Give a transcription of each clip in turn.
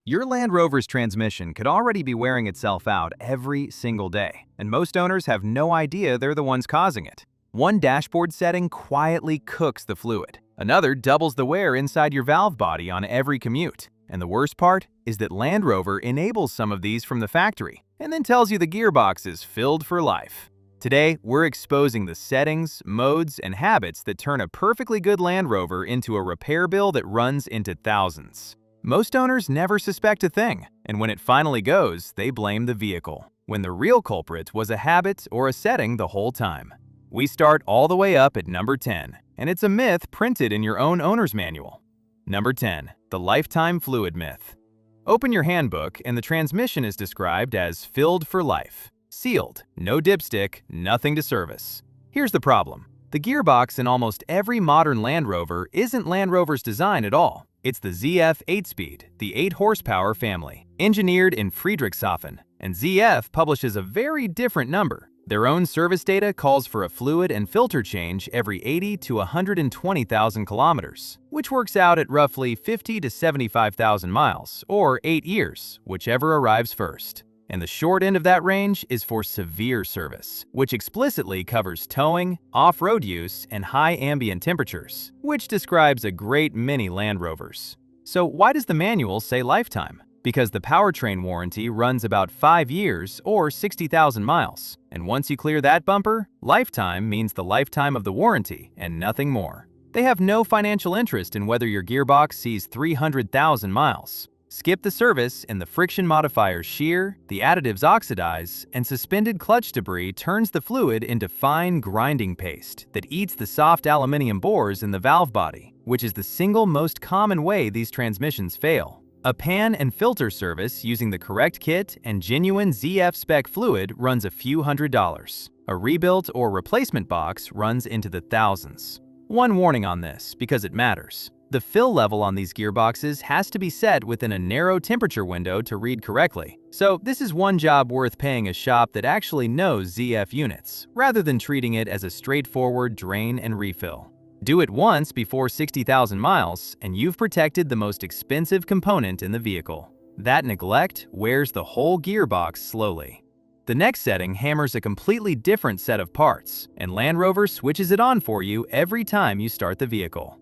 Your Land Rover's transmission could already be wearing itself out every single day, and most owners have no idea they're the ones causing it. One dashboard setting quietly cooks the fluid. Another doubles the wear inside your valve body on every commute. And the worst part is that Land Rover enables some of these from the factory, and then tells you the gearbox is filled for life. Today, we're exposing the settings, modes, and habits that turn a perfectly good Land Rover into a repair bill that runs into thousands. Most owners never suspect a thing, and when it finally goes, they blame the vehicle, when the real culprit was a habit or a setting the whole time. We start all the way up at number 10, and it's a myth printed in your own owner's manual. Number 10, the lifetime fluid myth. Open your handbook, and the transmission is described as filled for life. Sealed, no dipstick, nothing to service. Here's the problem. The gearbox in almost every modern Land Rover isn't Land Rover's design at all. It's the ZF 8-speed, the 8-horsepower family, engineered in Friedrichshafen, and ZF publishes a very different number. Their own service data calls for a fluid and filter change every 80 to 120,000 kilometers, which works out at roughly 50 to 75,000 miles, or 8 years, whichever arrives first. And the short end of that range is for severe service, which explicitly covers towing, off-road use, and high ambient temperatures, which describes a great many Land Rovers. So why does the manual say lifetime? Because the powertrain warranty runs about 5 years or 60,000 miles. And once you clear that bumper, lifetime means the lifetime of the warranty and nothing more. They have no financial interest in whether your gearbox sees 300,000 miles. Skip the service and the friction modifiers shear, the additives oxidize, and suspended clutch debris turns the fluid into fine grinding paste that eats the soft aluminum bores in the valve body, which is the single most common way these transmissions fail. A pan and filter service using the correct kit and genuine ZF spec fluid runs a few $100s. A rebuilt or replacement box runs into the thousands. One warning on this, because it matters. The fill level on these gearboxes has to be set within a narrow temperature window to read correctly. So this is one job worth paying a shop that actually knows ZF units, rather than treating it as a straightforward drain and refill. Do it once before 60,000 miles, and you've protected the most expensive component in the vehicle. That neglect wears the whole gearbox slowly. The next setting hammers a completely different set of parts, and Land Rover switches it on for you every time you start the vehicle.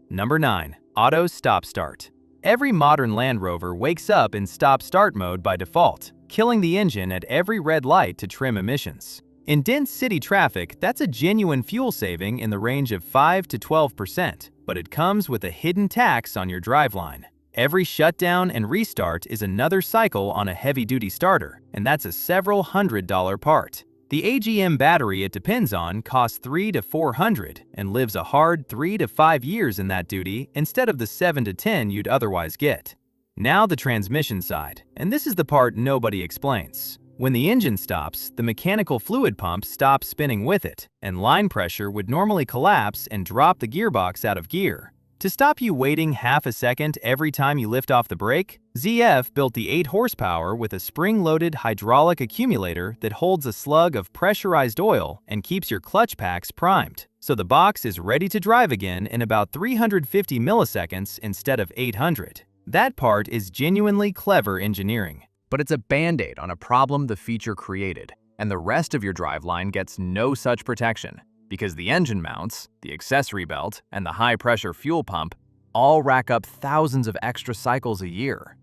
Number 9. Auto Stop-Start. Every modern Land Rover wakes up in stop-start mode by default, killing the engine at every red light to trim emissions. In dense city traffic, that's a genuine fuel saving in the range of 5 to 12%, but it comes with a hidden tax on your driveline. Every shutdown and restart is another cycle on a heavy-duty starter, and that's a several $100 part. The AGM battery it depends on costs $300 to $400 and lives a hard 3 to 5 years in that duty instead of the 7 to 10 you'd otherwise get. Now the transmission side, and this is the part nobody explains. When the engine stops, the mechanical fluid pump stops spinning with it, and line pressure would normally collapse and drop the gearbox out of gear. To stop you waiting half a second every time you lift off the brake, ZF built the 8 horsepower with a spring-loaded hydraulic accumulator that holds a slug of pressurized oil and keeps your clutch packs primed, so the box is ready to drive again in about 350 milliseconds instead of 800. That part is genuinely clever engineering. But it's a band-aid on a problem the feature created, and the rest of your driveline gets no such protection, because the engine mounts, the accessory belt, and the high-pressure fuel pump all rack up thousands of extra cycles a year.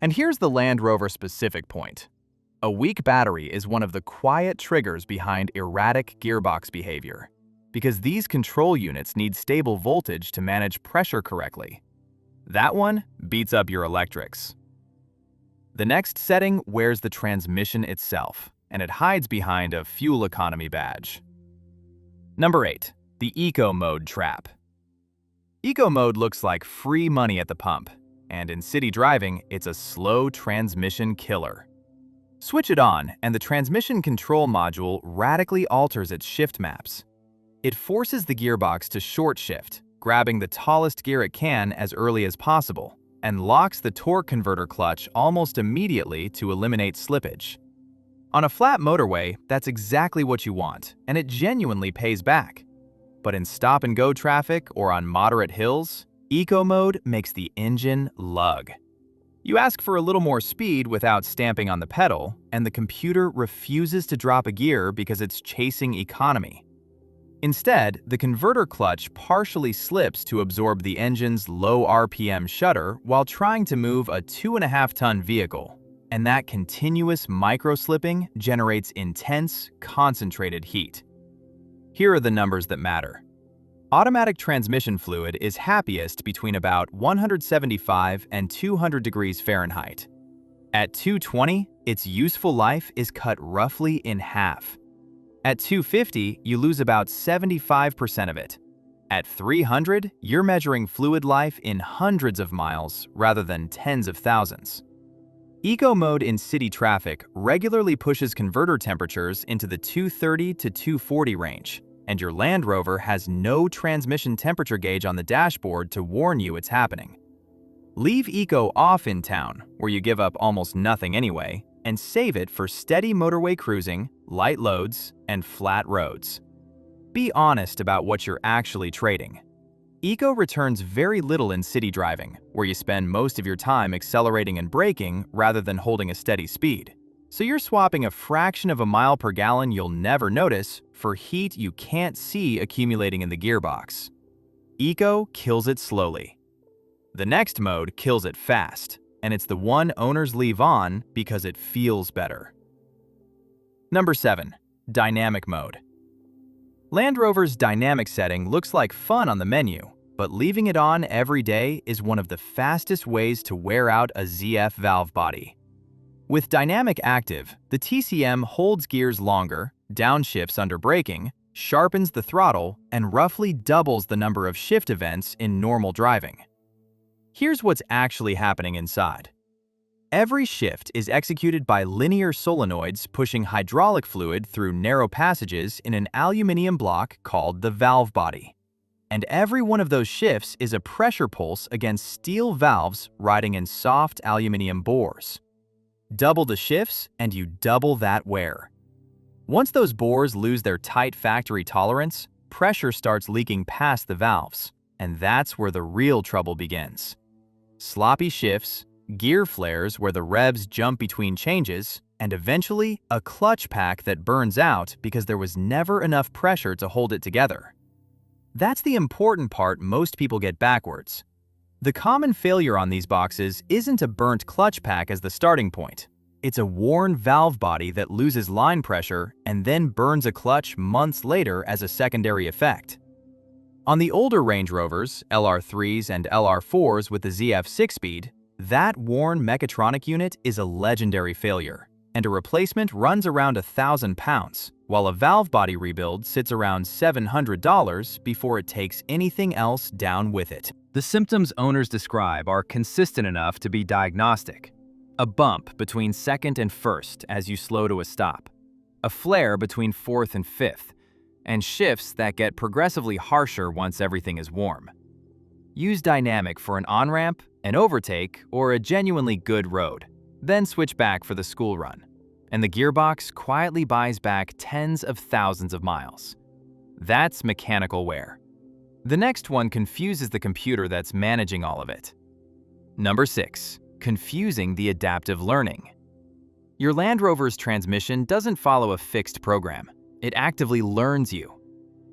And here's the Land Rover specific point. A weak battery is one of the quiet triggers behind erratic gearbox behavior, because these control units need stable voltage to manage pressure correctly. That one beats up your electrics. The next setting wears the transmission itself, and it hides behind a fuel economy badge. Number 8. The Eco Mode Trap. Eco Mode looks like free money at the pump, and in city driving, it's a slow transmission killer. Switch it on, and the transmission control module radically alters its shift maps. It forces the gearbox to short shift, grabbing the tallest gear it can as early as possible, and locks the torque converter clutch almost immediately to eliminate slippage. On a flat motorway, that's exactly what you want, and it genuinely pays back. But in stop-and-go traffic or on moderate hills, Eco Mode makes the engine lug. You ask for a little more speed without stamping on the pedal, and the computer refuses to drop a gear because it's chasing economy. Instead, the converter clutch partially slips to absorb the engine's low RPM shudder while trying to move a 2.5-ton vehicle. And that continuous micro-slipping generates intense, concentrated heat. Here are the numbers that matter. Automatic transmission fluid is happiest between about 175 and 200 degrees Fahrenheit. At 220, its useful life is cut roughly in half. At 250, you lose about 75% of it. At 300, you're measuring fluid life in hundreds of miles rather than tens of thousands. Eco mode in city traffic regularly pushes converter temperatures into the 230 to 240 range, and your Land Rover has no transmission temperature gauge on the dashboard to warn you it's happening. Leave Eco off in town, where you give up almost nothing anyway, and save it for steady motorway cruising, light loads, and flat roads. Be honest about what you're actually trading. Eco returns very little in city driving, where you spend most of your time accelerating and braking rather than holding a steady speed. So you're swapping a fraction of a mile per gallon you'll never notice for heat you can't see accumulating in the gearbox. Eco kills it slowly. The next mode kills it fast, and it's the one owners leave on because it feels better. Number 7. Dynamic mode. Land Rover's dynamic setting looks like fun on the menu, but leaving it on every day is one of the fastest ways to wear out a ZF valve body. With dynamic active, the TCM holds gears longer, downshifts under braking, sharpens the throttle, and roughly doubles the number of shift events in normal driving. Here's what's actually happening inside. Every shift is executed by linear solenoids pushing hydraulic fluid through narrow passages in an aluminum block called the valve body. And every one of those shifts is a pressure pulse against steel valves riding in soft aluminum bores. Double the shifts and you double that wear. Once those bores lose their tight factory tolerance, pressure starts leaking past the valves, and that's where the real trouble begins. Sloppy shifts, gear flares where the revs jump between changes, and eventually a clutch pack that burns out because there was never enough pressure to hold it together. That's the important part most people get backwards. The common failure on these boxes isn't a burnt clutch pack as the starting point. It's a worn valve body that loses line pressure and then burns a clutch months later as a secondary effect. On the older Range Rovers, LR3s and LR4s with the ZF 6-speed, that worn mechatronic unit is a legendary failure, and a replacement runs around £1,000, while a valve body rebuild sits around $700 before it takes anything else down with it. The symptoms owners describe are consistent enough to be diagnostic. A bump between second and first as you slow to a stop, a flare between fourth and fifth, and shifts that get progressively harsher once everything is warm. Use dynamic for an on-ramp, an overtake, or a genuinely good road. Then switch back for the school run. And the gearbox quietly buys back tens of thousands of miles. That's mechanical wear. The next one confuses the computer that's managing all of it. Number 6. Confusing the adaptive learning. Your Land Rover's transmission doesn't follow a fixed program. It actively learns you.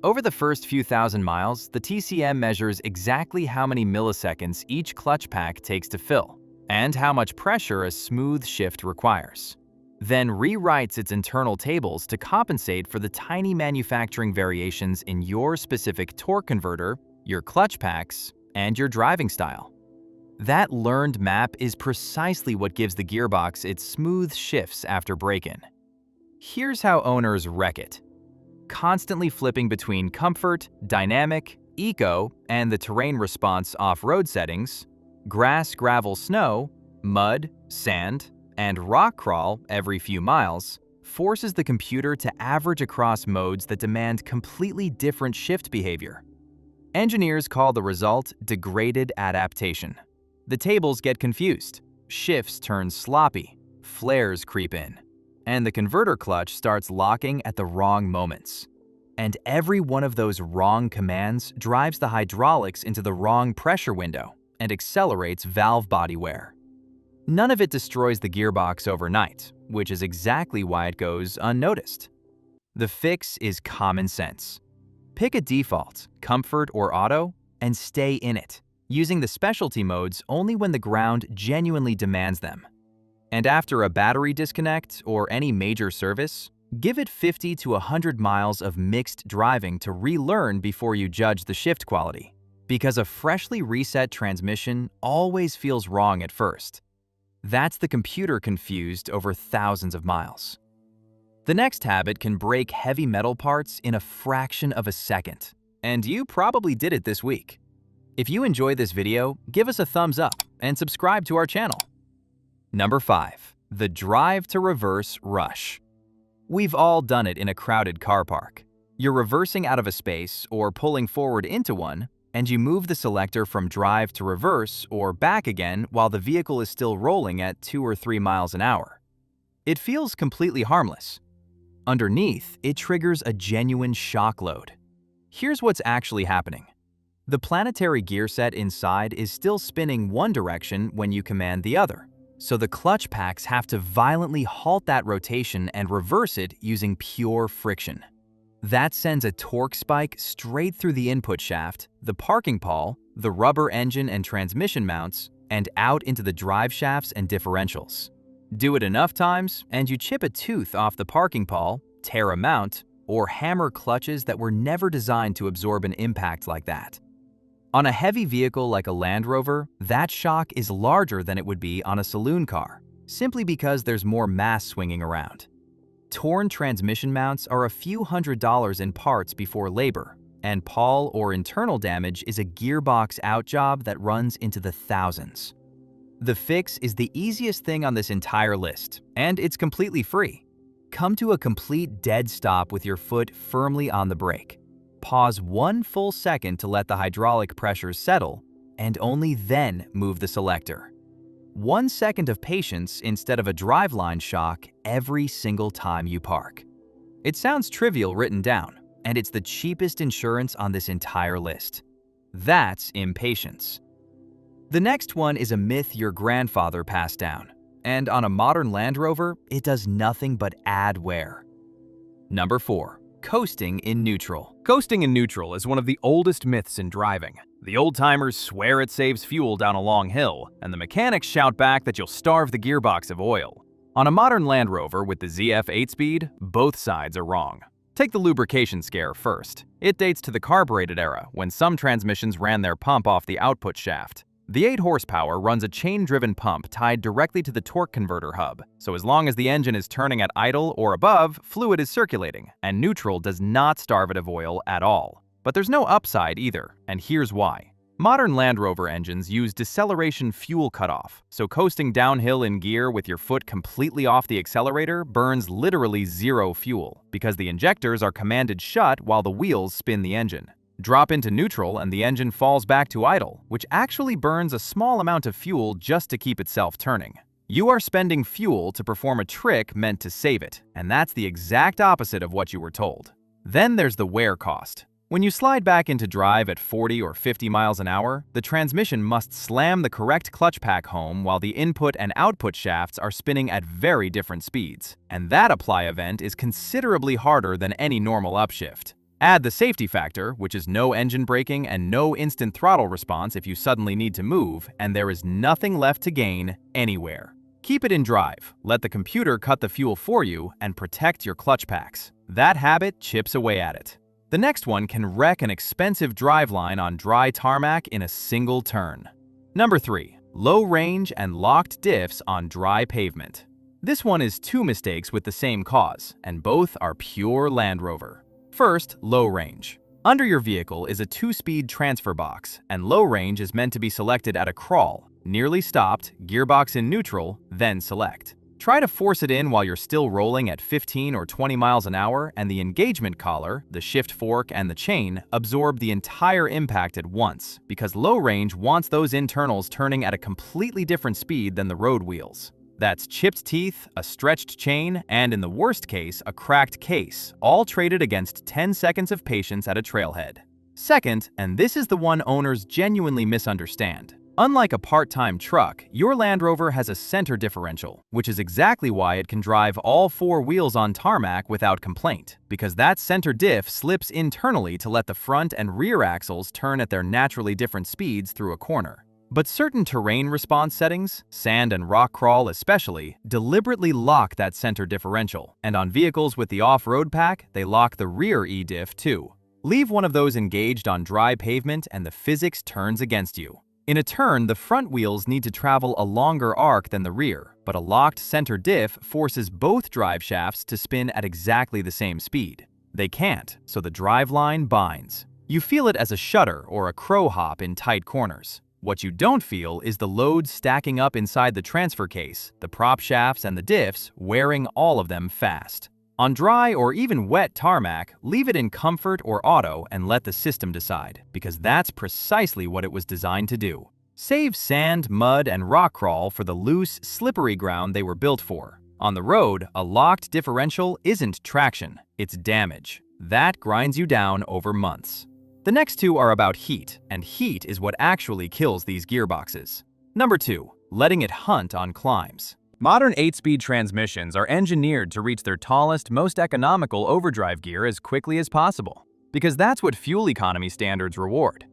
Over the first few thousand miles, the TCM measures exactly how many milliseconds each clutch pack takes to fill, and how much pressure a smooth shift requires. Then rewrites its internal tables to compensate for the tiny manufacturing variations in your specific torque converter, your clutch packs, and your driving style. That learned map is precisely what gives the gearbox its smooth shifts after break-in. Here's how owners wreck it. Constantly flipping between comfort, dynamic, eco, and the terrain response off-road settings, grass, gravel, snow, mud, sand, and rock crawl every few miles, forces the computer to average across modes that demand completely different shift behavior. Engineers call the result degraded adaptation. The tables get confused, shifts turn sloppy, flares creep in, and the converter clutch starts locking at the wrong moments. And every one of those wrong commands drives the hydraulics into the wrong pressure window and accelerates valve body wear. None of it destroys the gearbox overnight, which is exactly why it goes unnoticed. The fix is common sense. Pick a default, comfort or auto, and stay in it, using the specialty modes only when the ground genuinely demands them. And after a battery disconnect or any major service, give it 50 to 100 miles of mixed driving to relearn before you judge the shift quality. Because a freshly reset transmission always feels wrong at first. That's the computer confused over thousands of miles. The next habit can break heavy metal parts in a fraction of a second, and you probably did it this week. If you enjoyed this video, give us a thumbs up and subscribe to our channel. Number 5. The drive to reverse rush. We've all done it in a crowded car park. You're reversing out of a space or pulling forward into one, and you move the selector from drive to reverse or back again while the vehicle is still rolling at 2 or 3 miles an hour. It feels completely harmless. Underneath, it triggers a genuine shock load. Here's what's actually happening. The planetary gear set inside is still spinning one direction when you command the other, so the clutch packs have to violently halt that rotation and reverse it using pure friction. That sends a torque spike straight through the input shaft, the parking pawl, the rubber engine and transmission mounts, and out into the drive shafts and differentials. Do it enough times, and you chip a tooth off the parking pawl, tear a mount, or hammer clutches that were never designed to absorb an impact like that. On a heavy vehicle like a Land Rover, that shock is larger than it would be on a saloon car, simply because there's more mass swinging around. Torn transmission mounts are a few $100s in parts before labor, and pawl or internal damage is a gearbox out job that runs into the thousands. The fix is the easiest thing on this entire list, and it's completely free. Come to a complete dead stop with your foot firmly on the brake. Pause 1 full second to let the hydraulic pressures settle, and only then move the selector. 1 second of patience instead of a driveline shock every single time you park. It sounds trivial written down, and it's the cheapest insurance on this entire list. That's impatience. The next one is a myth your grandfather passed down, and on a modern Land Rover, it does nothing but add wear. Number 4. Coasting in neutral. Coasting in neutral is one of the oldest myths in driving. The old-timers swear it saves fuel down a long hill, and the mechanics shout back that you'll starve the gearbox of oil. On a modern Land Rover with the ZF 8-speed, both sides are wrong. Take the lubrication scare first. It dates to the carbureted era, when some transmissions ran their pump off the output shaft. The 8 horsepower runs a chain-driven pump tied directly to the torque converter hub, so as long as the engine is turning at idle or above, fluid is circulating, and neutral does not starve it of oil at all. But there's no upside either, and here's why. Modern Land Rover engines use deceleration fuel cutoff, so coasting downhill in gear with your foot completely off the accelerator burns literally zero fuel, because the injectors are commanded shut while the wheels spin the engine. Drop into neutral and the engine falls back to idle, which actually burns a small amount of fuel just to keep itself turning. You are spending fuel to perform a trick meant to save it, and that's the exact opposite of what you were told. Then there's the wear cost. When you slide back into drive at 40 or 50 miles an hour, the transmission must slam the correct clutch pack home while the input and output shafts are spinning at very different speeds. And that apply event is considerably harder than any normal upshift. Add the safety factor, which is no engine braking and no instant throttle response if you suddenly need to move, and there is nothing left to gain anywhere. Keep it in drive, let the computer cut the fuel for you, and protect your clutch packs. That habit chips away at it. The next one can wreck an expensive driveline on dry tarmac in a single turn. Number 3. Low range and locked diffs on dry pavement. This one is 2 mistakes with the same cause, and both are pure Land Rover. First, low range. Under your vehicle is a 2-speed transfer box, and low range is meant to be selected at a crawl, nearly stopped, gearbox in neutral, then select. Try to force it in while you're still rolling at 15 or 20 miles an hour, and the engagement collar, the shift fork, and the chain absorb the entire impact at once, because low range wants those internals turning at a completely different speed than the road wheels. That's chipped teeth, a stretched chain, and in the worst case, a cracked case, all traded against 10 seconds of patience at a trailhead. Second, and this is the one owners genuinely misunderstand, Unlike a part-time truck, your Land Rover has a center differential, which is exactly why it can drive all four wheels on tarmac without complaint, because that center diff slips internally to let the front and rear axles turn at their naturally different speeds through a corner. But certain terrain response settings, sand and rock crawl especially, deliberately lock that center differential, and on vehicles with the off-road pack, they lock the rear E-diff too. Leave one of those engaged on dry pavement and the physics turns against you. In a turn, the front wheels need to travel a longer arc than the rear, but a locked center diff forces both drive shafts to spin at exactly the same speed. They can't, so the driveline binds. You feel it as a shudder or a crow hop in tight corners. What you don't feel is the load stacking up inside the transfer case, the prop shafts and the diffs, wearing all of them fast. On dry or even wet tarmac, leave it in comfort or auto and let the system decide, because that's precisely what it was designed to do. Save sand, mud, and rock crawl for the loose, slippery ground they were built for. On the road, a locked differential isn't traction, it's damage. That grinds you down over months. The next two are about heat, and heat is what actually kills these gearboxes. Number 2. Letting it hunt on climbs. Modern 8-speed transmissions are engineered to reach their tallest, most economical overdrive gear as quickly as possible, because that's what fuel economy standards reward.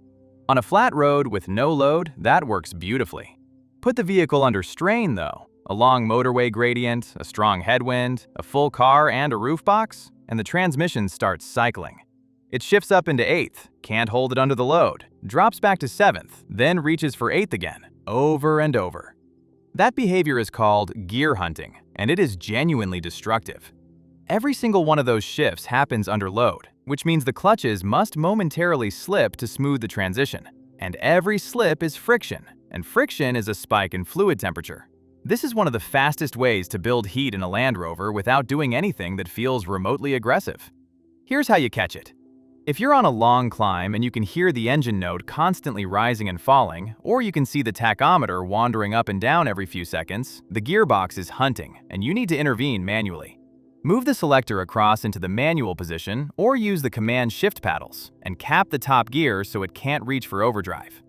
On a flat road with no load, that works beautifully. Put the vehicle under strain though, a long motorway gradient, a strong headwind, a full car and a roof box, and the transmission starts cycling. It shifts up into 8th, can't hold it under the load, drops back to 7th, then reaches for 8th again, over and over. That behavior is called gear hunting, and it is genuinely destructive. Every single one of those shifts happens under load, which means the clutches must momentarily slip to smooth the transition. And every slip is friction, and friction is a spike in fluid temperature. This is one of the fastest ways to build heat in a Land Rover without doing anything that feels remotely aggressive. Here's how you catch it. If you're on a long climb and you can hear the engine note constantly rising and falling, or you can see the tachometer wandering up and down every few seconds, the gearbox is hunting, and you need to intervene manually. Move the selector across into the manual position, or use the command shift paddles, and cap the top gear so it can't reach for overdrive.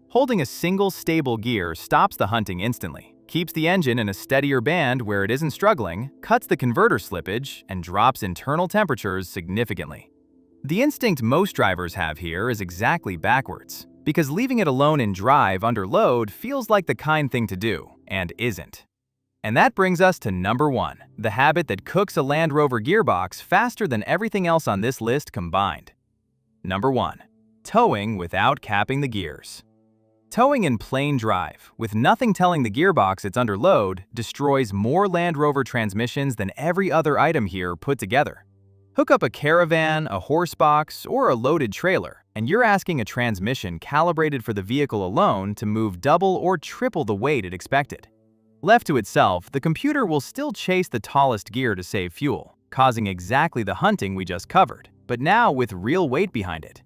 Holding a single stable gear stops the hunting instantly, keeps the engine in a steadier band where it isn't struggling, cuts the converter slippage, and drops internal temperatures significantly. The instinct most drivers have here is exactly backwards, because leaving it alone in drive under load feels like the kind thing to do, and isn't. And that brings us to number 1, the habit that cooks a Land Rover gearbox faster than everything else on this list combined. Number 1. Towing without capping the gears. Towing in plain drive, with nothing telling the gearbox it's under load, destroys more Land Rover transmissions than every other item here put together. Hook up a caravan, a horse box, or a loaded trailer, and you're asking a transmission calibrated for the vehicle alone to move double or triple the weight it expected. Left to itself, the computer will still chase the tallest gear to save fuel, causing exactly the hunting we just covered, but now with real weight behind it.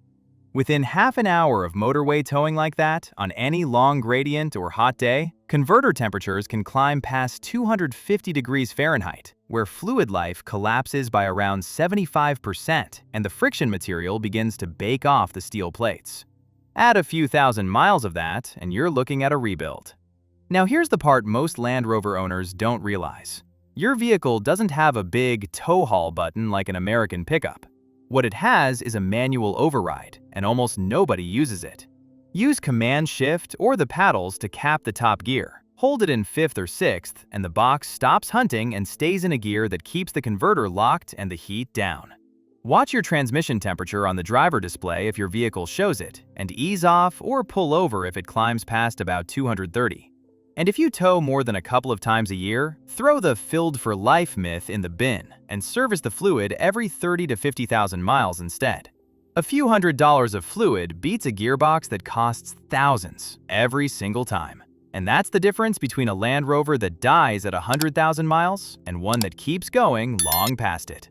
Within half an hour of motorway towing like that, on any long gradient or hot day, converter temperatures can climb past 250 degrees Fahrenheit, where fluid life collapses by around 75% and the friction material begins to bake off the steel plates. Add a few thousand miles of that, and you're looking at a rebuild. Now here's the part most Land Rover owners don't realize. Your vehicle doesn't have a big tow haul button like an American pickup. What it has is a manual override, and almost nobody uses it. Use Command Shift or the paddles to cap the top gear. Hold it in 5th or 6th, and the box stops hunting and stays in a gear that keeps the converter locked and the heat down. Watch your transmission temperature on the driver display if your vehicle shows it, and ease off or pull over if it climbs past about 230. And if you tow more than a couple of times a year, throw the filled for life myth in the bin and service the fluid every 30 to 50,000 miles instead. A few $100s of fluid beats a gearbox that costs thousands every single time. And that's the difference between a Land Rover that dies at 100,000 miles and one that keeps going long past it.